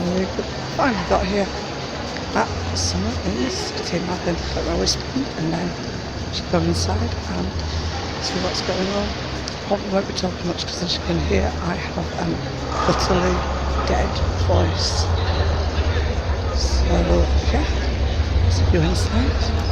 we finally got here at Summer in the City. I've been at my wristband and then should go inside and see what's going on. Probably won't be talking much because as you can hear I have an utterly dead voice. So yeah, see you inside.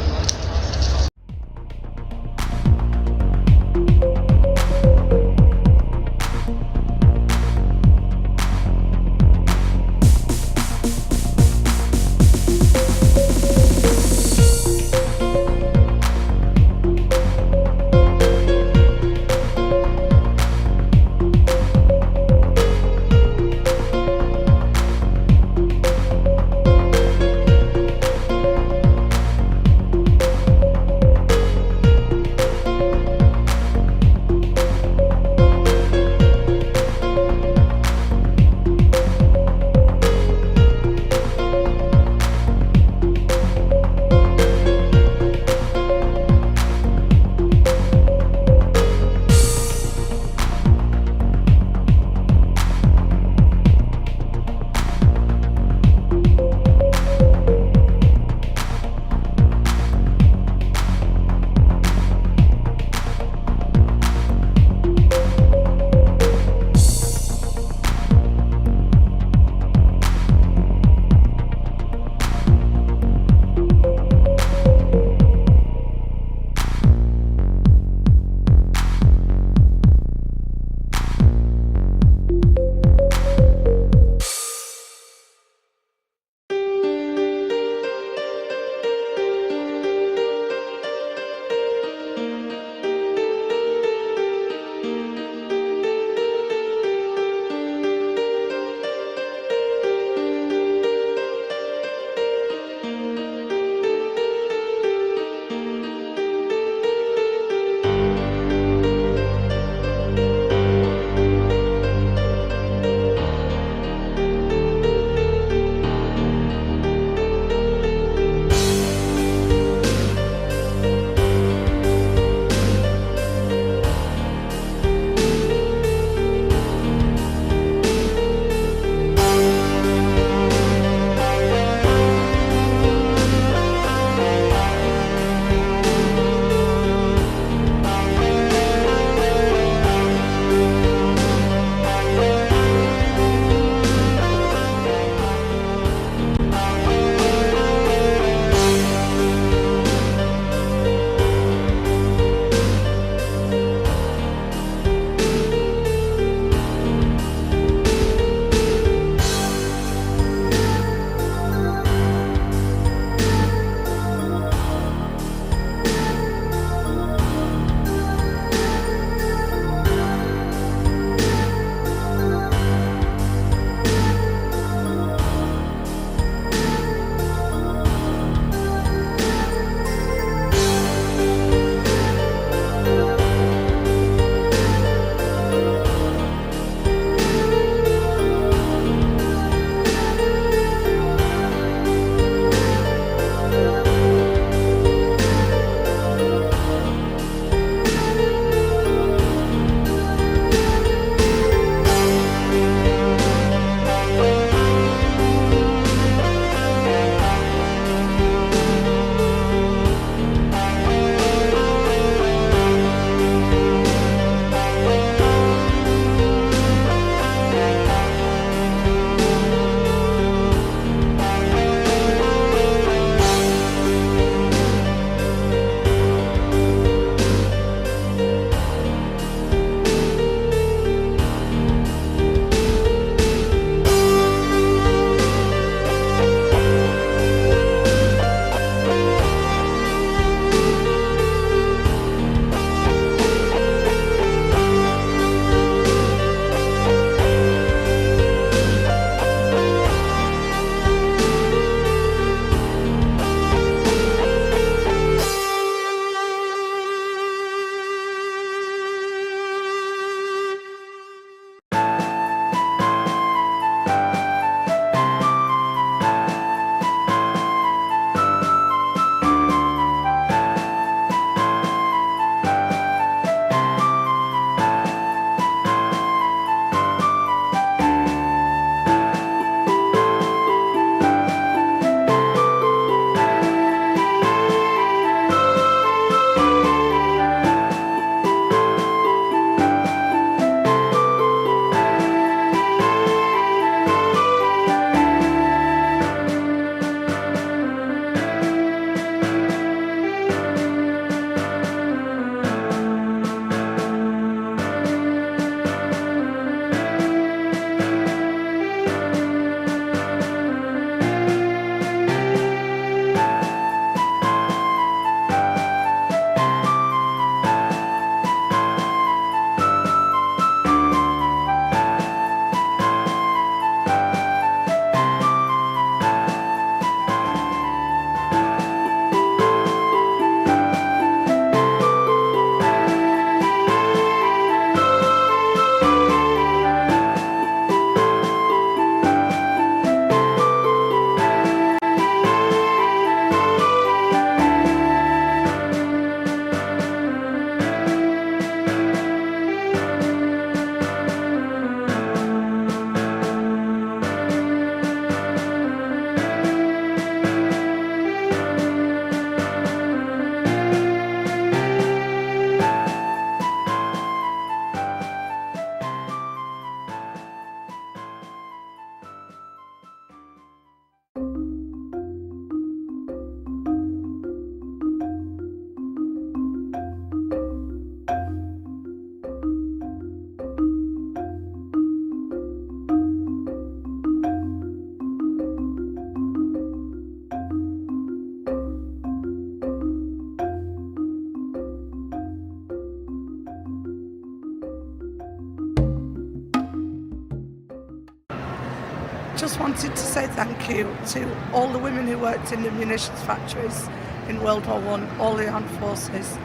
just wanted to say thank you to all the women who worked in the munitions factories in World War I, all the armed forces.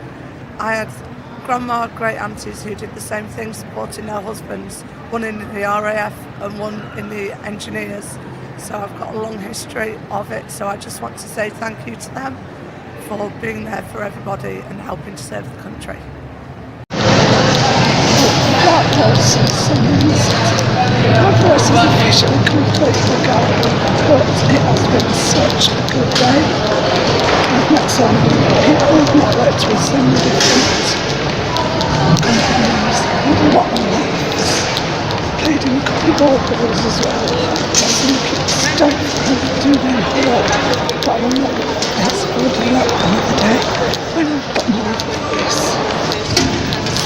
I had grandma, great aunties who did the same thing, supporting their husbands, one in the RAF and one in the engineers. So I've got a long history of it, so I just want to say thank you to them for being there for everybody and helping to serve the country. My voice is officially completely gone, but it has been such a good day. I've met so many people, I've not worked with so many different companies, and a lot of laughs. Played in a couple of ball balls as well. I think it's don't do them all, but I will not let's do that another day when I've got more voice.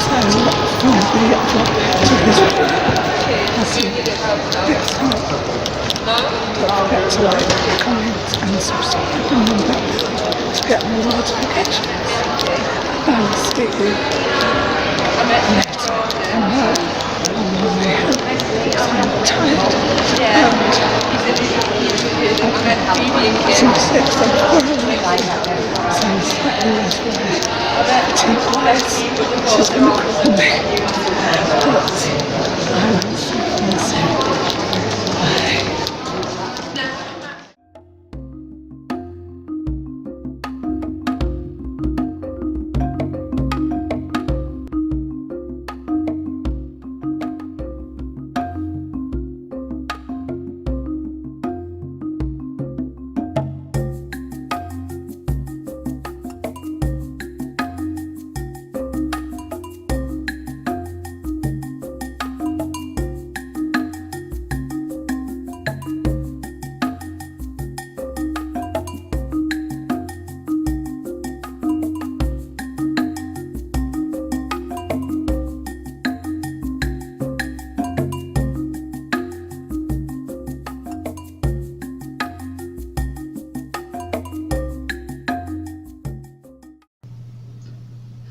So from the vlog to this video, I'll see you next time. Don't forget to like, comment and subscribe and ring that bell to get more notifications. And see you later. And now I'm on my way home. I'm tired and some steps I'm quarrelling, so I'm slightly less worried. Tea-wise, she's going to call me, but I will see you soon. Bye.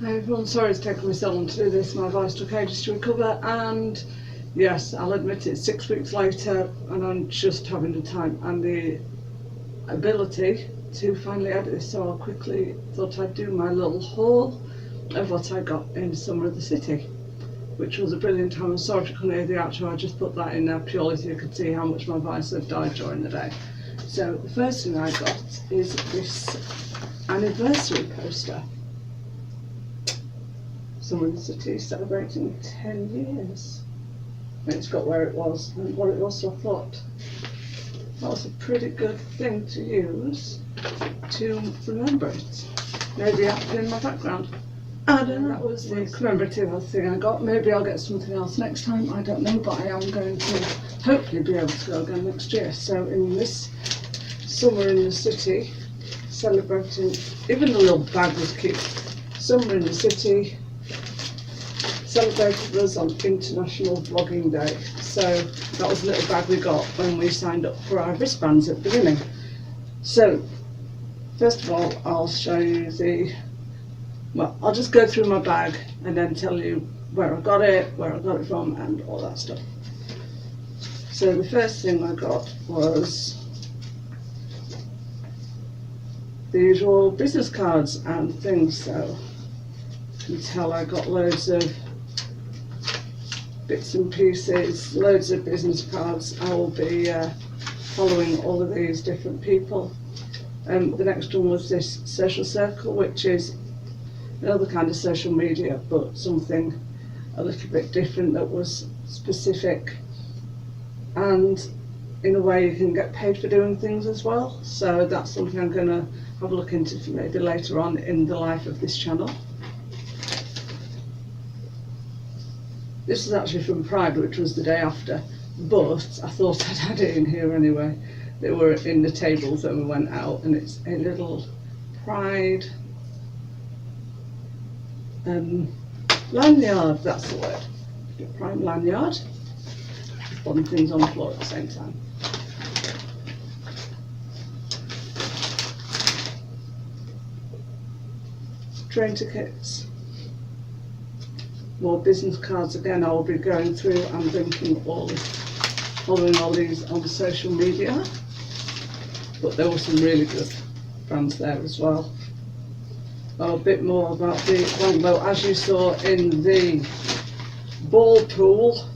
Hi everyone, sorry it's taken me so long to do this. My voice took ages to recover, and yes, I'll admit it's 6 weeks later and I'm just having the time and the ability to finally edit this, so I quickly thought I'd do my little haul of what I got in Summer of the City, which was a brilliant time. I'm sorry if you couldn't hear the outro, I just put that in there purely so you could see how much my voice had died during the day. So the first thing I got is this anniversary poster. Summer of the City celebrating 10 years. And it's got where it was and what it was, so I thought that was a pretty good thing to use to remember it. Maybe up in my background. I don't know. That was the commemorative thing I got. Maybe I'll get something else next time, I don't know, but I am going to hopefully be able to go again next year. So in this Summer in the City, celebrating, even the little bag was cute. Summer in the City celebrated us on International Vlogging Day. So that was a little bag we got when we signed up for our wristbands at the beginning. So first of all, I'll show you well, I'll just go through my bag and then tell you where I got it from and all that stuff. So the first thing I got was the usual business cards and things. So you can tell I got loads of bits and pieces, loads of business cards. I will be following all of these different people. The next one was this social circle, which is another kind of social media, but something a little bit different that was specific, and in a way you can get paid for doing things as well. So that's something I'm going to have a look into for maybe later on in the life of this channel. This is actually from Pride, which was the day after, but I thought I'd add it in here anyway. They were in the tables when we went out, and it's a little Pride lanyard, that's the word. Pride lanyard. Putting things on the floor at the same time. Train tickets. More business cards again. I will be going through and linking all following all these on social media, but there were some really good brands there as well. A bit more about the rainbow, as you saw in the ball pool.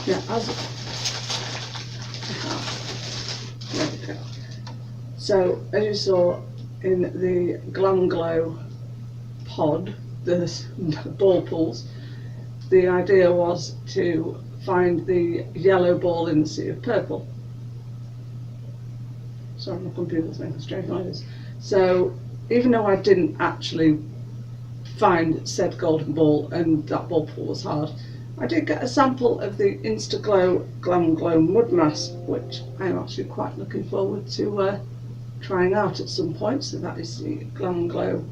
Yeah, there we go. So, as you saw in the Glam Glow pod, the ball pools, the idea was to find the yellow ball in the sea of purple. Sorry, my computer's making strange noises. So, even though I didn't actually find said golden ball and that ball pool was hard, I did get a sample of the Instaglow Glam Glow mud mask, which I'm actually quite looking forward to trying out at some point. So that is the Glam Glow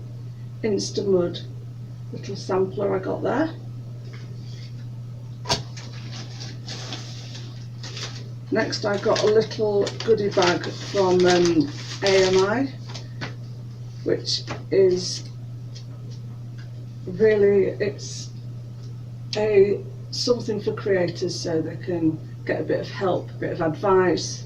Insta Mud little sampler I got there. Next I got a little goodie bag from AMI, which is really, it's something for creators so they can get a bit of help, a bit of advice,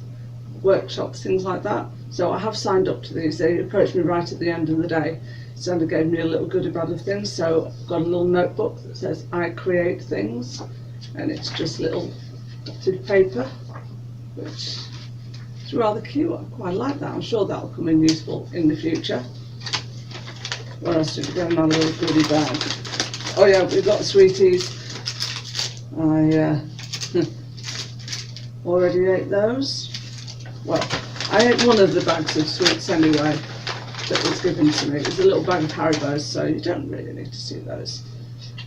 workshops, things like that. So I have signed up to these. They approached me right at the end of the day, so they gave me a little goodie bag of things. So I've got a little notebook that says I create things, and it's just little dotted paper, which is rather cute. I quite like that. I'm sure that'll come in useful in the future. What else did we get in my little goodie bag? Oh yeah, we've got sweeties. I already ate those. Well, I ate one of the bags of sweets anyway that was given to me. It was a little bag of Haribo's, so you don't really need to see those.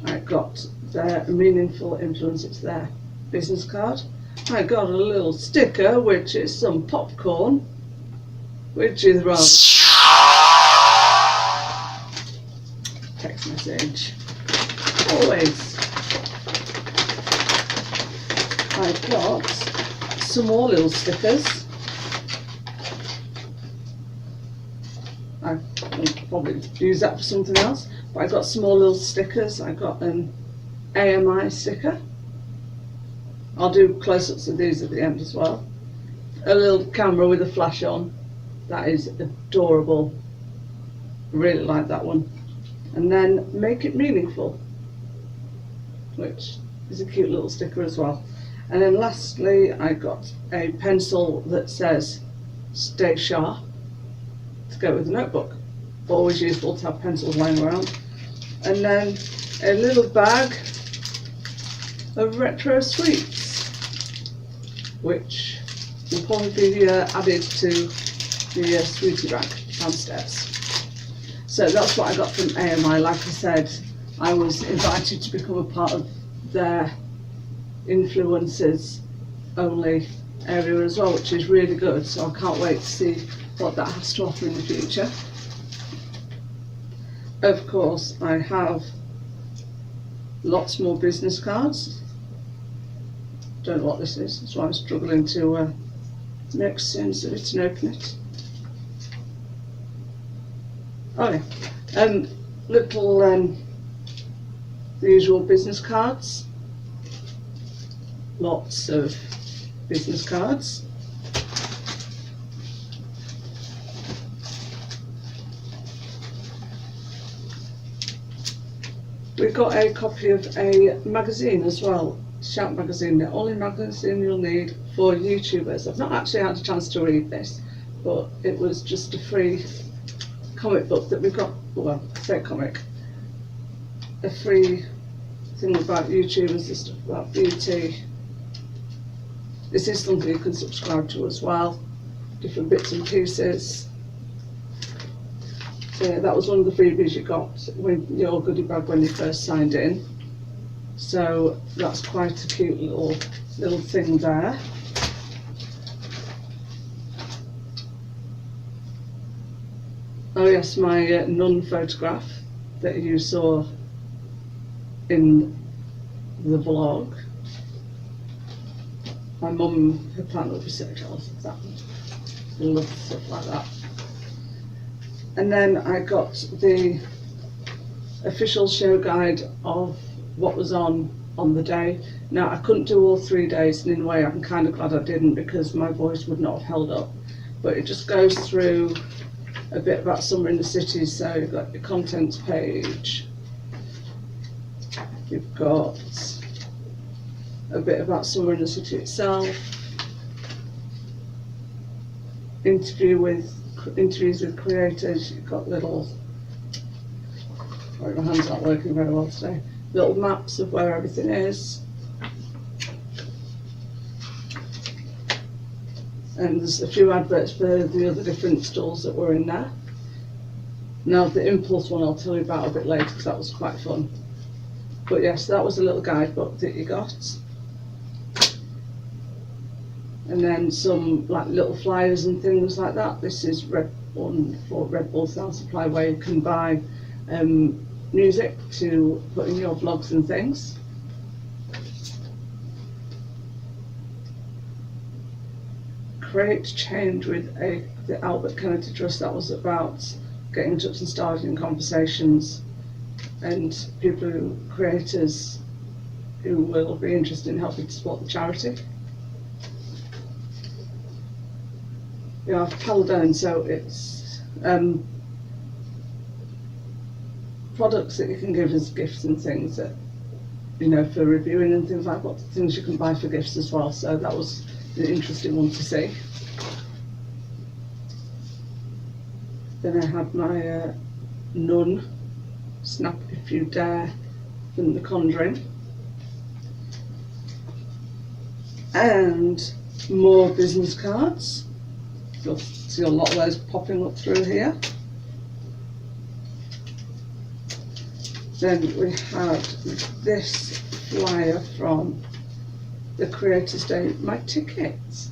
I got their meaningful influence, it's their business card. I got a little sticker, which is some popcorn, which is rather text message. Always. I've got some more little stickers. I will probably use that for something else, but I got some more little stickers. I got an AMI sticker. I'll do close-ups of these at the end as well. A little camera with a flash on. That is adorable. I really like that one. And then Make It Meaningful, which is a cute little sticker as well. And then lastly, I got a pencil that says Stay Sharp to go with the notebook. Always useful to have pencils lying around. And then a little bag of retro sweets, which will probably be added to the sweetie rack downstairs. So that's what I got from AMI. Like I said, I was invited to become a part of their influencers only area as well, which is really good. So I can't wait to see what that has to offer in the future. Of course, I have lots more business cards. Don't know what this is, that's why I'm struggling to make sense of it and open it. Oh yeah, little the usual business cards. Lots of business cards. We got a copy of a magazine as well, Shout magazine, the only magazine you'll need for YouTubers. I've not actually had a chance to read this, but it was just a free comic book that we got, well, I say comic, a free thing about YouTubers and stuff about beauty. This is something you can subscribe to as well, different bits and pieces. So yeah, that was one of the freebies you got with your goodie bag when you first signed in. So that's quite a cute little thing there. Oh yes, my nun photograph that you saw in the vlog. My mum, her partner will be so jealous of that. They love stuff like that. And then I got the official show guide of what was on the day. Now I couldn't do all 3 days, and in a way I'm kind of glad I didn't, because my voice would not have held up. But it just goes through a bit about summer in the city. So you've got your contents page, you've got a bit about summer in the city itself, interviews with creators, you've got little, sorry, my hand's not working very well today, little maps of where everything is, and there's a few adverts for the other different stalls that were in there. Now the impulse one I'll tell you about a bit later, because that was quite fun. But yes, that was a little guidebook that you got. And then some like little flyers and things like that. This is Red Bull Sound Supply, where you can buy music to put in your vlogs and things. Create change with the Albert Kennedy Trust. That was about getting in touch and starting conversations, and creators who will be interested in helping to support the charity. Yeah, I've Caledon, so it's products that you can give as gifts and things that, you know, for reviewing and things like that, things you can buy for gifts as well. So that was an interesting one to see. Then I had my Nun, Snap If You Dare from The Conjuring, and more business cards. You'll see a lot of those popping up through here. Then we had this flyer from the Creators Day, my tickets,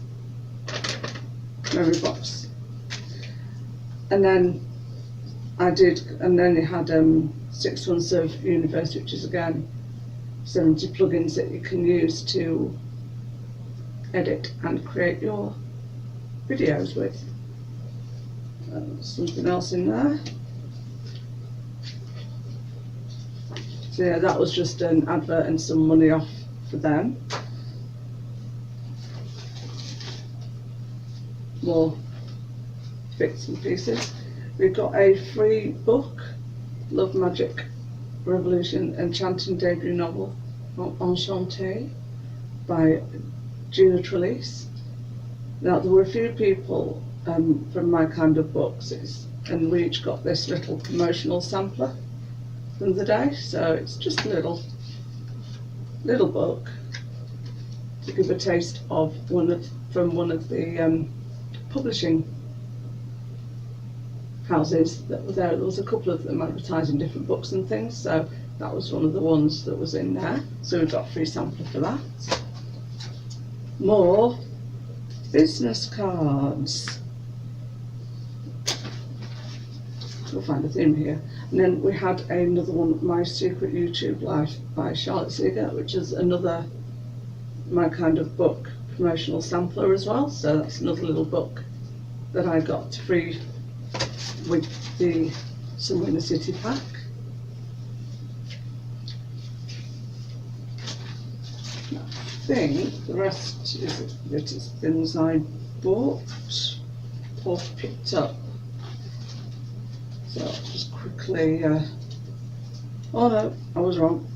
memory box. And then you had 6 months of Universe, which is again 70 plugins that you can use to edit and create your videos with. Something else in there. So yeah, that was just an advert and some money off for them. More bits and pieces. We've got a free book, Love Magic Revolution Enchanting debut novel, Enchanté, by Gina Trellis. Now there were a few people from my kind of books, and we each got this little promotional sampler from the day. So it's just a little book to give a taste of one of the publishing houses that were there. There was a couple of them advertising different books and things, so that was one of the ones that was in there. So we got a free sampler for that. More business cards. We'll find a theme here. And then we had another one, My Secret YouTube Life by Charlotte Seeger, which is another my kind of book promotional sampler as well. So that's another little book that I got free with the Summer in the City pack. I think the rest is things I bought or picked up. So I'll just quickly, oh no, I was wrong.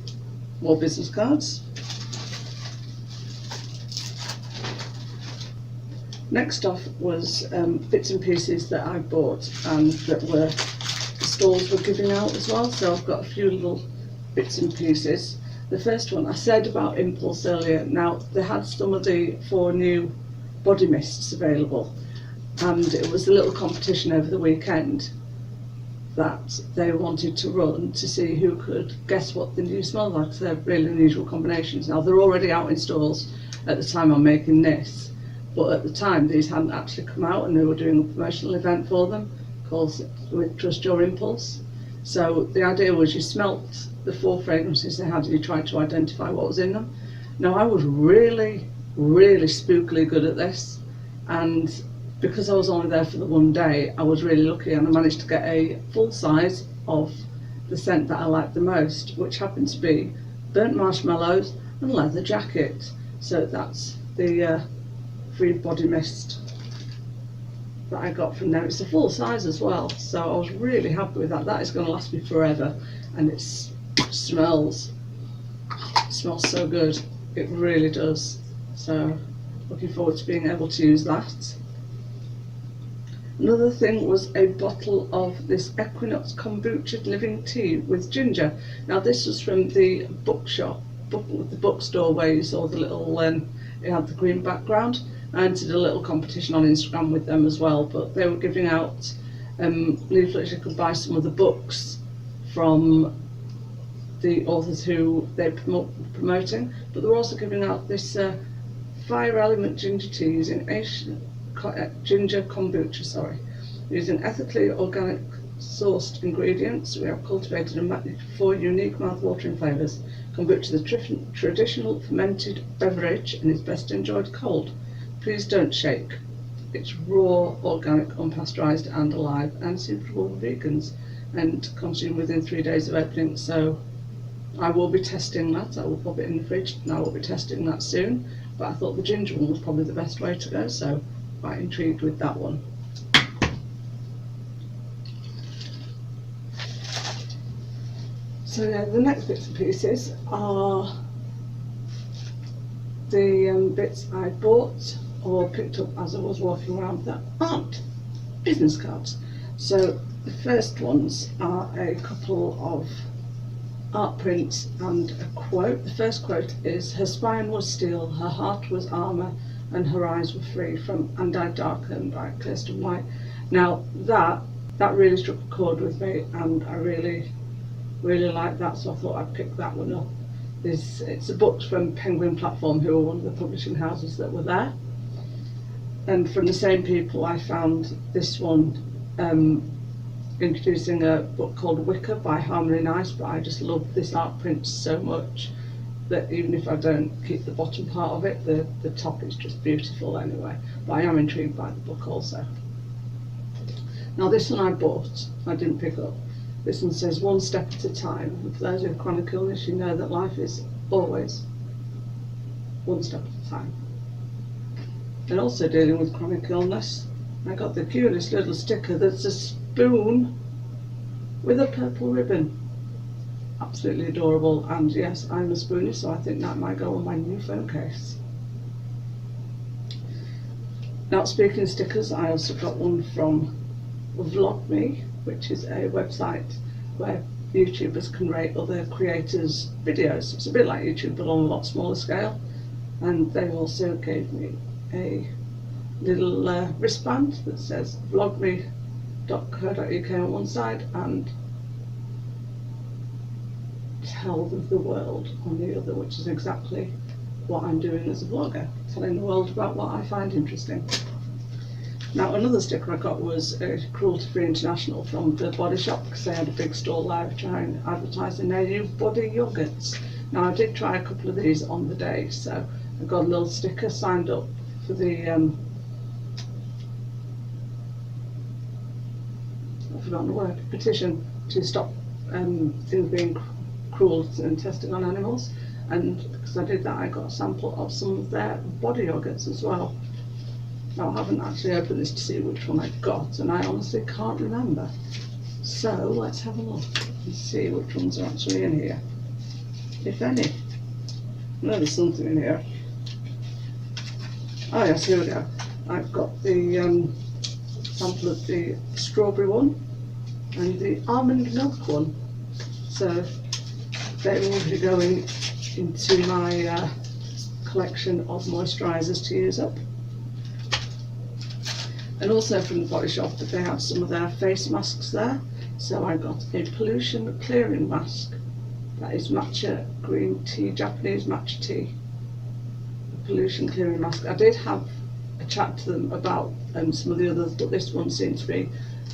More business cards. Next off was bits and pieces that I bought and that the stalls were giving out as well. So I've got a few little bits and pieces. The first one I said about Impulse earlier. Now they had some of the 4 new body mists available, and it was a little competition over the weekend that they wanted to run to see who could guess what the new smell like. So they're really unusual combinations. Now they're already out in stores at the time I'm making this, but at the time these hadn't actually come out, and they were doing a promotional event for them called with Trust Your Impulse. So the idea was you smelt the 4 fragrances they had and you tried to identify what was in them. Now I was really spookily good at this, and because I was only there for the one day, I was really lucky and I managed to get a full size of the scent that I liked the most, which happened to be burnt marshmallows and leather jacket. So that's the free body mist that I got from there. It's a full size as well, so I was really happy with that. That is going to last me forever, and it smells so good. It really does. So looking forward to being able to use that. Another thing was a bottle of this Equinox kombucha living tea with ginger. Now this was from the bookshop, the bookstore where you saw the little, it had the green background. I entered a little competition on Instagram with them as well, but they were giving out leaflets. You could buy some of the books from the authors who they're promoting, but they're also giving out this fire element ginger tea using ginger kombucha, using ethically organic sourced ingredients. We have cultivated and managed 4 unique mouth-watering flavours. Kombucha, the traditional fermented beverage, and is best enjoyed cold. Please don't shake. It's raw, organic, unpasteurised and alive, and suitable for vegans, and consumed within 3 days of opening. So I will be testing that. I will pop it in the fridge and I will be testing that soon, but I thought the ginger one was probably the best way to go, so quite intrigued with that one. So yeah, the next bits and pieces are the bits I bought or picked up as I was walking around that aren't business cards. So the first ones are a couple of art prints and a quote. The first quote is, "Her spine was steel, her heart was armour, and her eyes were free," from And I Darken by Kirsten White. Now that really struck a chord with me, and I really like that, so I thought I'd pick that one up. It's a book from Penguin Platform, who are one of the publishing houses that were there, and from the same people I found this one introducing a book called Wicker by Harmony Nice, but I just love this art print so much that even if I don't keep the bottom part of it, the top is just beautiful anyway. But I am intrigued by the book also. Now this one I bought, I didn't pick up. This one says, "One step at a time." And for those with chronic illness, you know that life is always one step at a time. And also dealing with chronic illness, I got the cutest little sticker that's a spoon with a purple ribbon. Absolutely adorable, and yes, I'm a spoonie, so I think that might go on my new phone case. Now speaking of stickers, I also got one from VlogMe, which is a website where YouTubers can rate other creators' videos. It's a bit like YouTube but on a lot smaller scale, and they also gave me a little wristband that says vlogme.co.uk on one side and Tell the World on the other, which is exactly what I'm doing as a vlogger, telling the world about what I find interesting. Now another sticker I got was Cruelty Free International from the Body Shop, because they had a big stall live trying advertising their new body yogurts. Now I did try a couple of these on the day, so I got a little sticker signed up for the I've forgotten the word, petition to stop things being cruel and testing on animals, and because I did that I got a sample of some of their body yogurts as well. Now I haven't actually opened this to see which one I got, and I honestly can't remember, so let's have a look and see which ones are actually in here, if any. I know there's something in here. Oh yes, here we go. I've got the sample of the strawberry one and the almond milk one, so they will be going into my collection of moisturisers to use up. And also from the Body Shop, that they have some of their face masks there, so I got a pollution clearing mask that is matcha green tea, Japanese matcha tea, a pollution clearing mask. I did have a chat to them about some of the others, but this one seems to be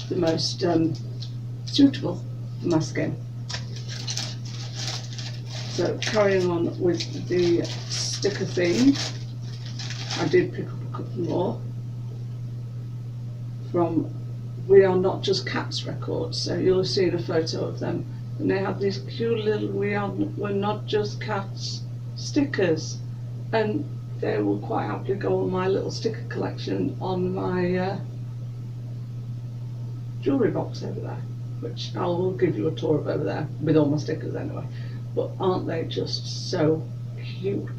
the most suitable my skin. So carrying on with the sticker theme, I did pick up a couple more from We Are Not Just Cats records. So you'll have seen a photo of them, and they have these cute little We're Not Just Cats stickers, and they will quite happily go on my little sticker collection on my jewellery box over there, which I will give you a tour of over there with all my stickers anyway. But aren't they just so cute?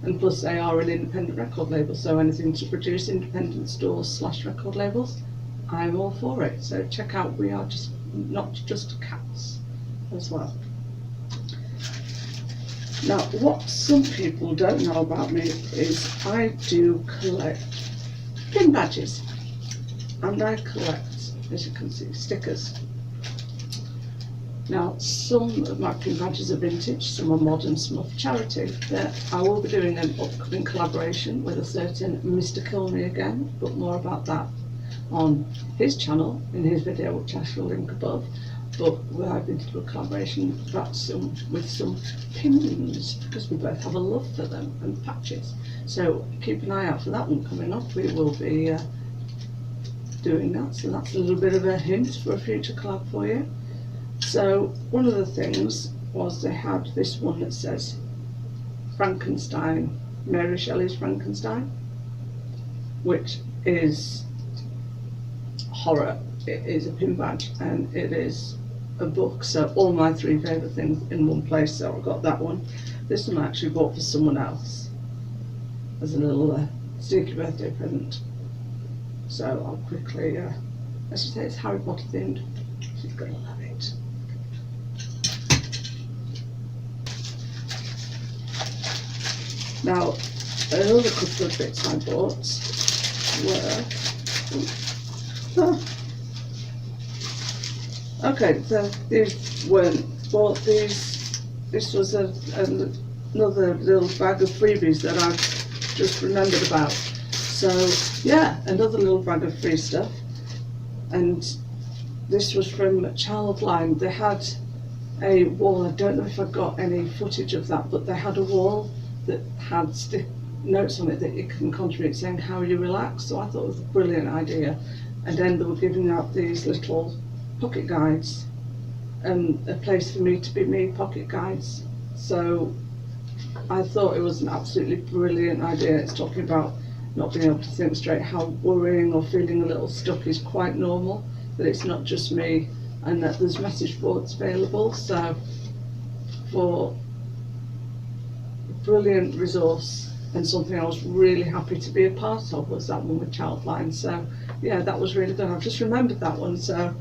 And plus they are an independent record label, so anything to produce independent stores / record labels, I'm all for it. So check out We Are Just Not Just Cats as well. Now, what some people don't know about me is I do collect pin badges, and I collect, as you can see, stickers. Now, some of my pin badges are vintage, some are modern, some are for charity. I will be doing an upcoming collaboration with a certain Mr. Kilney again, but more about that on his channel in his video, which I shall link above. But I've been to do a collaboration with some pins, because we both have a love for them, and patches. So keep an eye out for that one coming up. We will be doing that, so that's a little bit of a hint for a future collab for you. So one of the things was they had this one that says Frankenstein, Mary Shelley's Frankenstein, which is horror. It is a pin badge and it is a book, so all my three favourite things in one place. So I got that one. This one I actually bought for someone else as a little sneaky birthday present. So I'll quickly, let's just say it's Harry Potter themed. She's gonna love it. Now, another couple of bits I bought were, okay, so these weren't bought. This was another little bag of freebies that I've just remembered about. So yeah, another little bag of free stuff. And this was from Childline. They had a wall, I don't know if I got any footage of that, but they had a wall that had notes on it that you can contribute saying how you relax. So I thought it was a brilliant idea. And then they were giving out these little pocket guides, and a place for me to be me pocket guides. So I thought it was an absolutely brilliant idea. It's talking about not being able to think straight, how worrying or feeling a little stuck is quite normal, that it's not just me, and that there's message boards available. So for a brilliant resource, and something I was really happy to be a part of, was that one with Childline. So yeah, that was really good. I've just remembered that one, so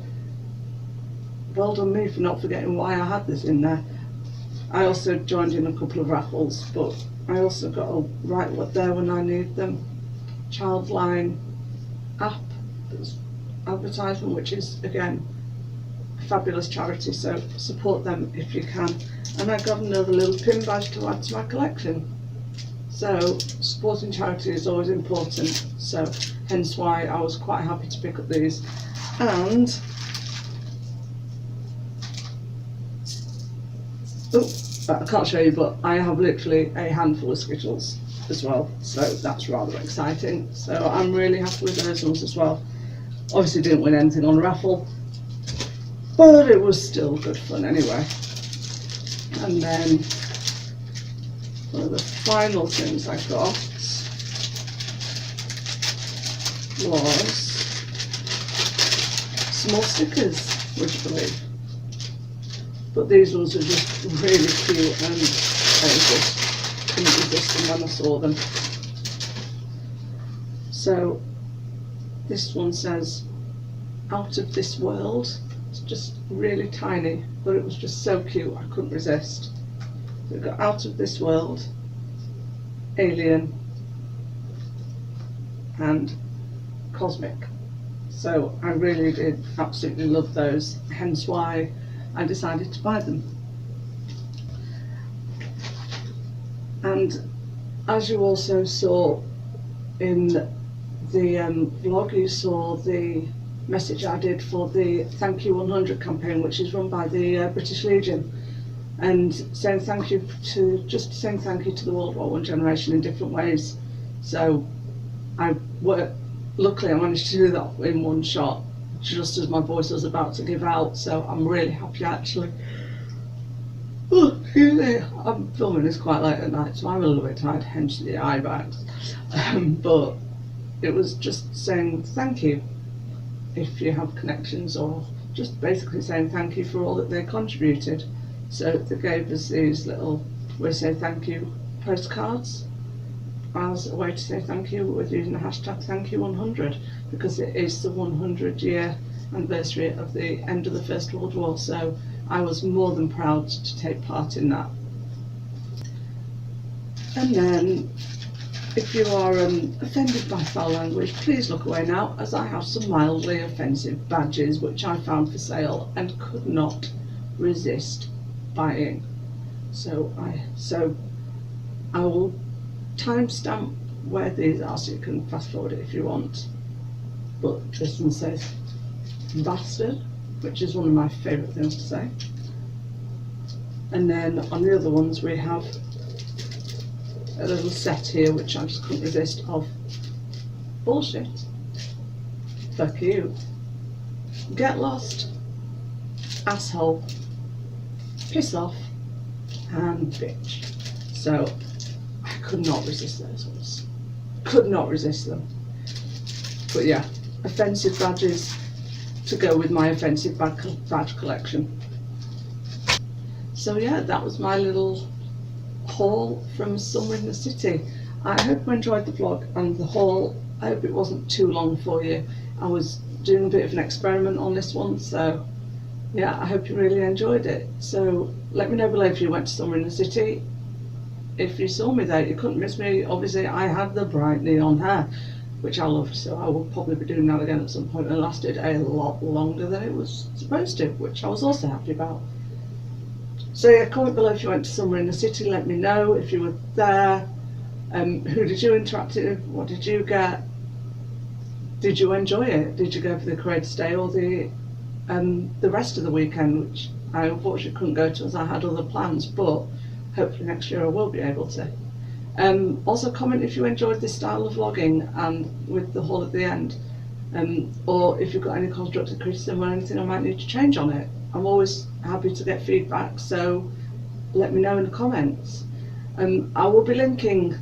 well done me for not forgetting why I had this in there. I also joined in a couple of raffles, but I also got a right what there when I need them Childline app advertisement, which is again a fabulous charity, so support them if you can. And I got another little pin badge to add to my collection. So supporting charity is always important, so hence why I was quite happy to pick up these. And I can't show you, but I have literally a handful of Skittles as well, so that's rather exciting. So I'm really happy with those ones as well. Obviously didn't win anything on raffle, but it was still good fun anyway. And then one of the final things I got was some more stickers, would you believe? But these ones are just really cute, and I just couldn't resist them when I saw them. So this one says Out of This World. It's just really tiny, but it was just so cute, I couldn't resist. So we've got Out of This World, Alien, and Cosmic. So I really did absolutely love those, hence why I decided to buy them. And as you also saw in the vlog, you saw the message I did for the Thank You 100 campaign, which is run by the British Legion, and saying thank you to the World War I generation in different ways. So luckily I managed to do that in one shot, just as my voice was about to give out, so I'm really happy actually. Oh, excuse me. I'm filming this quite late at night, so I'm a little bit tired, hence the eye bags. But it was just saying thank you if you have connections, or just basically saying thank you for all that they contributed. So they gave us these little "we say thank you" postcards as a way to say thank you, with using the hashtag #ThankYou100, because it is the 100-year anniversary of the end of the First World War, so I was more than proud to take part in that. And then, if you are offended by foul language, please look away now, as I have some mildly offensive badges which I found for sale and could not resist buying. So I will timestamp where these are so you can fast forward it if you want. But this one says bastard, which is one of my favourite things to say. And then on the other ones we have a little set here which I just couldn't resist of bullshit, fuck you, get lost, asshole, piss off, and bitch. So I could not resist those ones. Could not resist them. But yeah, offensive badges to go with my offensive badge collection. So yeah, that was my little haul from somewhere in the city. I hope you enjoyed the vlog and the haul. I hope it wasn't too long for you. I was doing a bit of an experiment on this one, so yeah, I hope you really enjoyed it. So let me know below if you went to somewhere in the city. If you saw me there, you couldn't miss me. Obviously I had the bright neon hair, which I loved, so I will probably be doing that again at some point. It lasted a lot longer than it was supposed to, which I was also happy about. So yeah, comment below if you went to somewhere in the city. Let me know if you were there. Who did you interact with? What did you get? Did you enjoy it? Did you go for the Creators Day or the rest of the weekend, which I unfortunately couldn't go to as I had other plans, but hopefully next year I will be able to. Also comment if you enjoyed this style of vlogging and with the haul at the end, or if you've got any constructive criticism or anything I might need to change on it. I'm always happy to get feedback, so let me know in the comments. I will be linking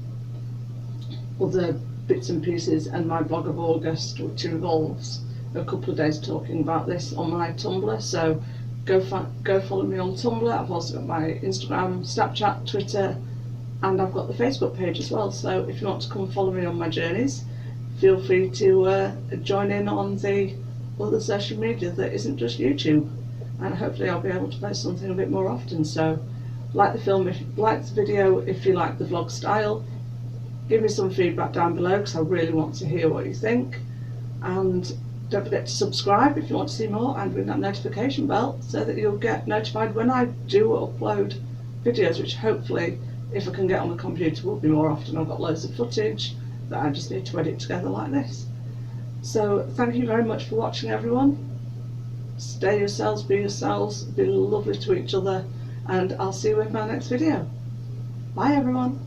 other bits and pieces and my blog of August, which involves a couple of days talking about this, on my Tumblr, so go follow me on Tumblr. I've also got my Instagram, Snapchat, Twitter, and I've got the Facebook page as well, so if you want to come follow me on my journeys, feel free to join in on the other social media that isn't just YouTube, and hopefully I'll be able to post something a bit more often. So like the film, if you like the video, if you like the vlog style, give me some feedback down below, because I really want to hear what you think. And don't forget to subscribe if you want to see more, and ring that notification bell so that you'll get notified when I do upload videos, which hopefully, if I can get on the computer, will be more often. I've got loads of footage that I just need to edit together like this. So thank you very much for watching, everyone. Stay yourselves, be lovely to each other, and I'll see you in my next video. Bye everyone.